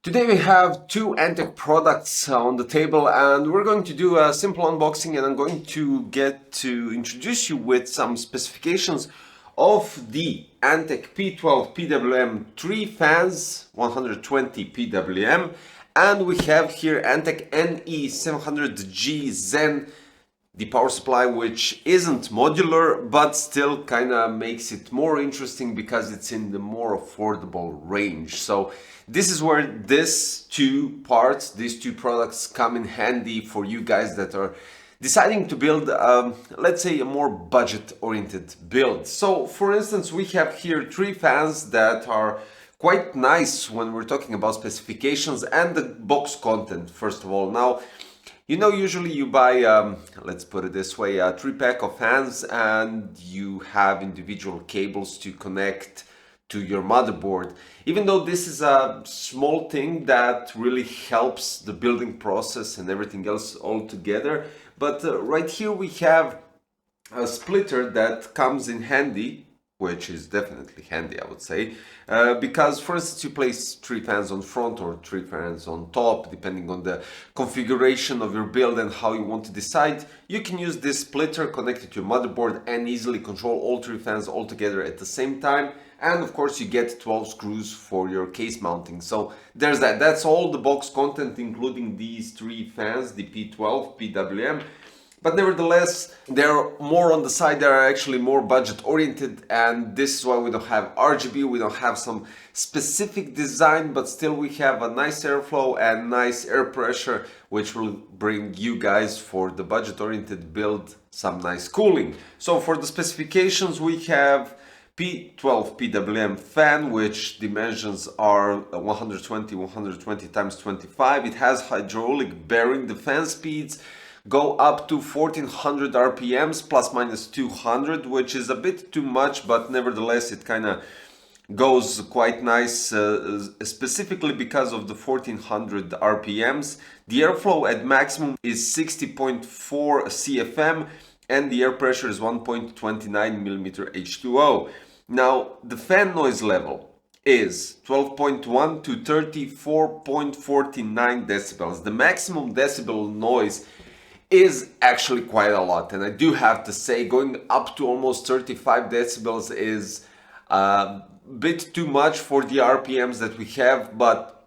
Today we have two ANTEC products on the table and we're going to do a simple unboxing, and I'm going to get to introduce you with some specifications of the ANTEC P12 PWM 3 fans, 120 PWM, and we have here ANTEC NE700G Zen, the power supply, which isn't modular but still kind of makes it more interesting because it's in the more affordable range. So this is where these two products come in handy for you guys that are deciding to build, let's say, a more budget-oriented build. So for instance, we have here three fans that are quite nice when we're talking about specifications and the box content, first of all. Now, you know, usually you buy, let's put it this way, a 3-pack of fans, and you have individual cables to connect to your motherboard. Even though this is a small thing that really helps the building process and everything else all together. But right here we have a splitter that comes in handy, which is definitely handy, I would say, because for instance you place three fans on front or three fans on top, depending on the configuration of your build and how you want to decide. You can use this splitter connected to your motherboard and easily control all three fans all together at the same time. And of course you get 12 screws for your case mounting. So there's that. That's all the box content, including these three fans, the P12 PWM. But nevertheless, they're more on the side, they're actually more budget oriented, and this is why we don't have RGB, we don't have some specific design, but still we have a nice airflow and nice air pressure, which will bring you guys, for the budget oriented build, some nice cooling. So for the specifications, we have P12 PWM fan, which dimensions are 120 times 25. It has hydraulic bearing. The fan speeds go up to 1400 RPMs plus minus 200, which is a bit too much, but nevertheless it kind of goes quite nice, specifically because of the 1400 RPMs. The airflow at maximum is 60.4 CFM and the air pressure is 1.29 millimeter H2O. Now the fan noise level is 12.1 to 34.49 decibels. The maximum decibel noise is actually quite a lot, and I do have to say going up to almost 35 decibels is a bit too much for the RPMs that we have, but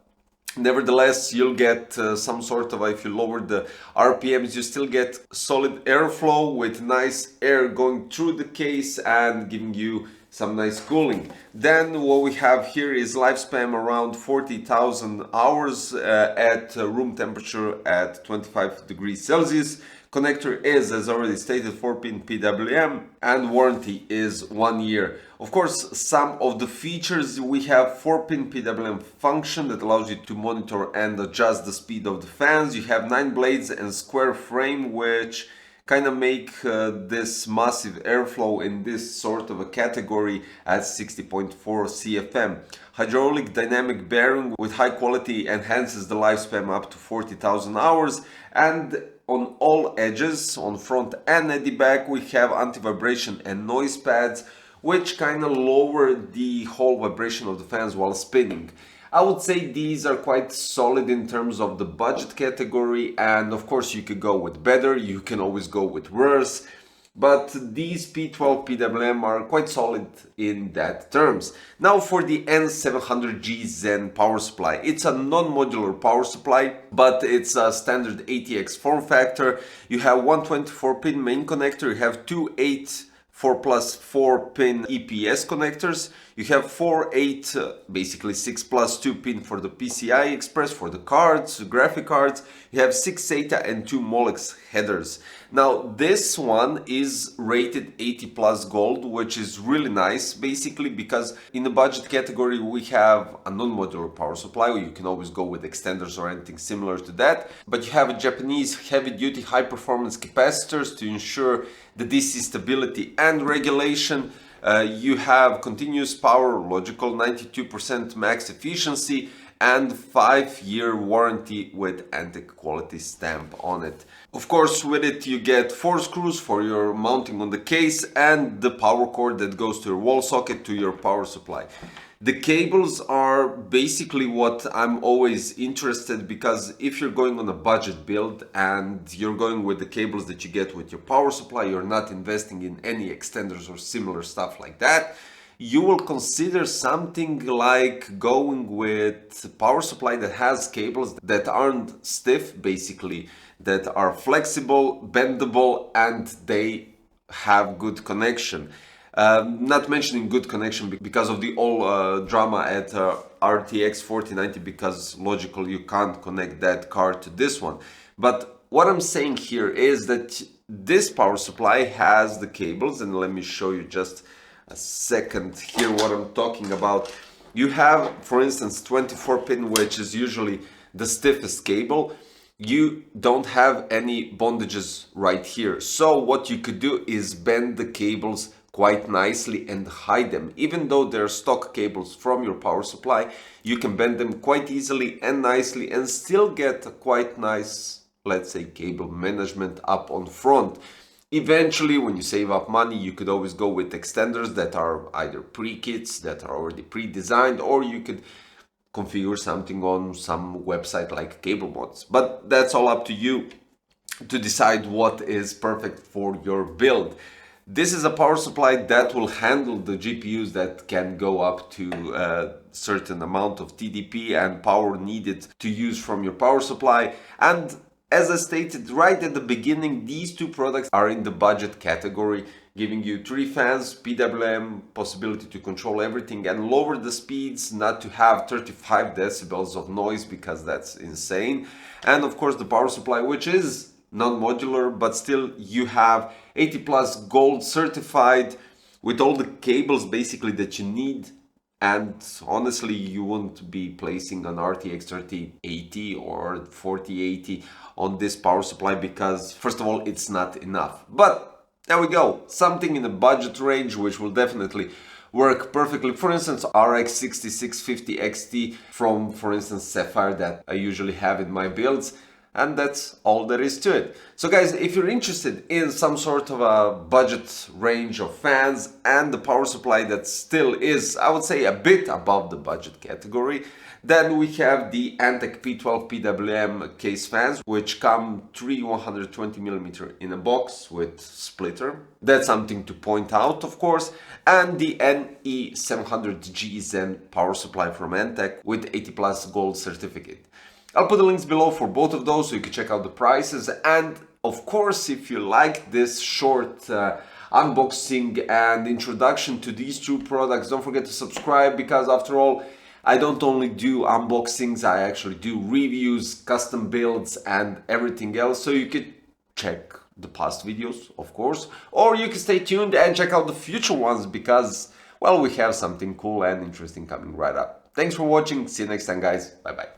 nevertheless you'll get some sort of, if you lower the RPMs, you still get solid airflow with nice air going through the case and giving you some nice cooling. Then what we have here is lifespan around 40,000 hours at room temperature at 25 degrees Celsius. Connector is, as already stated, 4-pin PWM, and warranty is 1 year. Of course, some of the features, we have 4-pin PWM function that allows you to monitor and adjust the speed of the fans. You have 9 blades and square frame, which kind of make this massive airflow in this sort of a category at 60.4 CFM. Hydraulic dynamic bearing with high quality enhances the lifespan up to 40,000 hours, and on all edges, on front and at the back, we have anti-vibration and noise pads, which kind of lower the whole vibration of the fans while spinning. I would say these are quite solid in terms of the budget category, and of course you could go with better, you can always go with worse, but these P12 PWM are quite solid in that terms. Now for the N700G Zen power supply. It's a non-modular power supply, but it's a standard ATX form factor. You have one 24-pin main connector, you have two 4+4-pin EPS connectors. You have 4, 8, basically 6+2 pin for the PCI Express, for the cards, graphic cards. You have 6 SATA and 2 Molex headers. Now this one is rated 80 plus gold, which is really nice, basically because in the budget category we have a non-modular power supply. You can always go with extenders or anything similar to that, but you have a Japanese heavy-duty high-performance capacitors to ensure the DC stability and regulation. You have continuous power, logical 92% max efficiency, and 5-year warranty with ANTEC quality stamp on it. Of course, with it you get 4 screws for your mounting on the case and the power cord that goes to your wall socket to your power supply. The cables are basically what I'm always interested, because if you're going on a budget build and you're going with the cables that you get with your power supply, you're not investing in any extenders or similar stuff like that, you will consider something like going with power supply that has cables that aren't stiff, basically, that are flexible, bendable, and they have good connection. Not mentioning good connection because of the whole drama at RTX 4090, because logically you can't connect that card to this one. But what I'm saying here is that this power supply has the cables, and let me show you just a second here what I'm talking about. You have, for instance, 24 pin, which is usually the stiffest cable. You don't have any bondages right here. So what you could do is bend the cables quite nicely and hide them. Even though they're stock cables from your power supply, you can bend them quite easily and nicely and still get a quite nice, let's say, cable management up on front. Eventually, when you save up money, you could always go with extenders that are either pre-kits, that are already pre-designed, or you could configure something on some website like Cable Mods. But that's all up to you to decide what is perfect for your build. This is a power supply that will handle the GPUs that can go up to a certain amount of TDP and power needed to use from your power supply. And as I stated right at the beginning, these two products are in the budget category, giving you 3 fans, PWM, possibility to control everything and lower the speeds, not to have 35 decibels of noise, because that's insane. And of course the power supply, which is non-modular, but still you have 80 plus gold certified with all the cables basically that you need. And honestly, you won't be placing an RTX 3080 or 4080 on this power supply, because first of all, it's not enough. But there we go, something in the budget range which will definitely work perfectly. For instance, RX 6650 XT from, for instance, Sapphire, that I usually have in my builds. And that's all there is to it. So guys, if you're interested in some sort of a budget range of fans and the power supply that still is, I would say, a bit above the budget category, then we have the ANTEC P12 PWM CASE fans, which come 3 120mm in a box with splitter. That's something to point out, of course. And the NE700G Zen power supply from ANTEC with 80 plus gold certificate. I'll put the links below for both of those so you can check out the prices. And of course, if you like this short unboxing and introduction to these two products, don't forget to subscribe, because after all, I don't only do unboxings, I actually do reviews, custom builds and everything else. So you could check the past videos, of course, or you can stay tuned and check out the future ones, because, well, we have something cool and interesting coming right up. Thanks for watching. See you next time, guys. Bye bye.